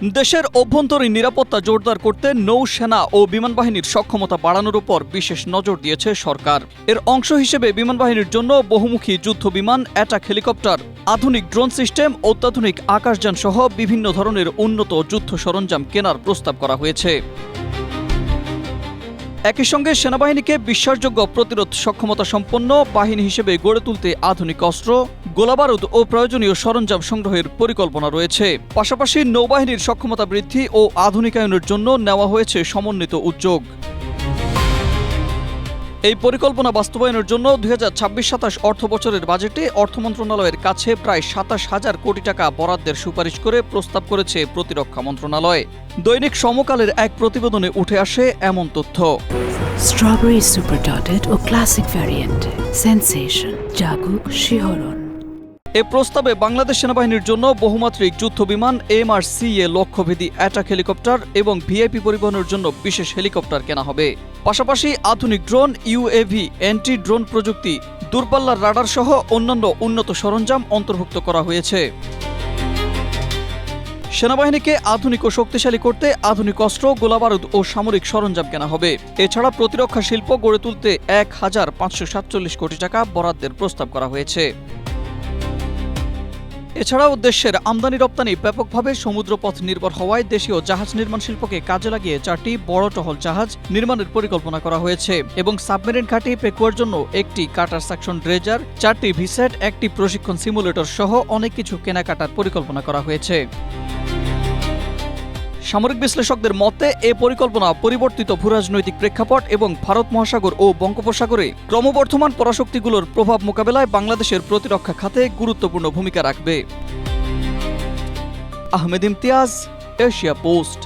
দেশের অভ্যন্তরীণ নিরাপত্তা জোরদার করতে নৌসেনা ও বিমান বাহিনীর সক্ষমতা বাড়ানোর উপর বিশেষ নজর দিয়েছে সরকার। এর অংশ হিসেবে বিমান বাহিনীর জন্য বহুমুখী যুদ্ধ বিমান, অ্যাটাক হেলিকপ্টার, আধুনিক ড্রোন সিস্টেম, অত্যাধুনিক আকাশযান সহ বিভিন্ন ধরনের উন্নত যুদ্ধ সরঞ্জাম কেনার প্রস্তাব করা হয়েছে। একই সঙ্গে সেনাবাহিনীকে বিশ্বাসযোগ্য প্রতিরোধ সক্ষমতা সম্পন্ন বাহিনী হিসেবে গড়ে তুলতে আধুনিক অস্ত্র, গোলাবারুদ ও প্রয়োজনীয় সরঞ্জাম সংগ্রহের পরিকল্পনা রয়েছে। পাশাপাশি নৌবাহিনীর সক্ষমতা বৃদ্ধি ও আধুনিকায়নের জন্য নেওয়া হয়েছে সমন্বিত উদ্যোগ। এই পরিকল্পনা বাস্তবায়নের জন্য 2026-27 অর্থ বছরের বাজেটে অর্থ মন্ত্রণালয়ের কাছে প্রায় 27,000 কোটি টাকা বরাদ্দের সুপারিশ করে প্রস্তাব করেছে প্রতিরক্ষা মন্ত্রণালয়। দৈনিক সমকালের এক প্রতিবেদনে উঠে আসে এমন তথ্য। স্ট্রবেরি সুপার ডটেড ও ক্লাসিক ভ্যারিয়েন্টে সেন্সেশন জাগুক শিহরণ। এ প্রস্তাবে বাংলাদেশ সেনাবাহিনীর জন্য বহুমাত্রিক যুদ্ধ বিমান, MRCA লক্ষ্যভেদী অ্যাটাক হেলিকপ্টার এবং ভিআইপি পরিবহনের জন্য বিশেষ হেলিকপ্টার কেনা হবে। পাশাপাশি আধুনিক ড্রোন, UAV, অ্যান্টি ড্রোন প্রযুক্তি, দূরপাল্লার রাডার সহ অন্যান্য উন্নত সরঞ্জাম অন্তর্ভুক্ত করা হয়েছে। সেনাবাহিনীকে আধুনিক ও শক্তিশালী করতে আধুনিক অস্ত্র, গোলাবারুদ ও সামরিক সরঞ্জাম কেনা হবে। এছাড়া প্রতিরক্ষা শিল্প গড়ে তুলতে 1,547 কোটি টাকা বরাদ্দের প্রস্তাব করা হয়েছে। এছাড়াও দেশের আমদানি রপ্তানি ব্যাপকভাবে সমুদ্রপথ নির্ভর হওয়ায় দেশীয় জাহাজ নির্মাণ শিল্পকে কাজে লাগিয়ে 4টি বড় টহল জাহাজ নির্মাণের পরিকল্পনা করা হয়েছে এবং সাবমেরিন ঘাঁটি পেকুয়ার জন্য একটি কাটার সাকশন ড্রেজার, 4টি ভিসেট, একটি প্রশিক্ষণ সিমুলেটর সহ অনেক কিছু কেনাকাটার পরিকল্পনা করা হয়েছে। সামরিক বিশ্লেষকদের মতে এ পরিকল্পনা পরিবর্তিত ভূরাজনৈতিক প্রেক্ষাপট এবং ভারত মহাসাগর ও বঙ্গোপসাগরে ক্রমবর্ধমান পরাশক্তিগুলোর প্রভাব মোকাবেলায় বাংলাদেশের প্রতিরক্ষা খাতে গুরুত্বপূর্ণ ভূমিকা রাখবে। Ahmed Imtiaz, Asia post.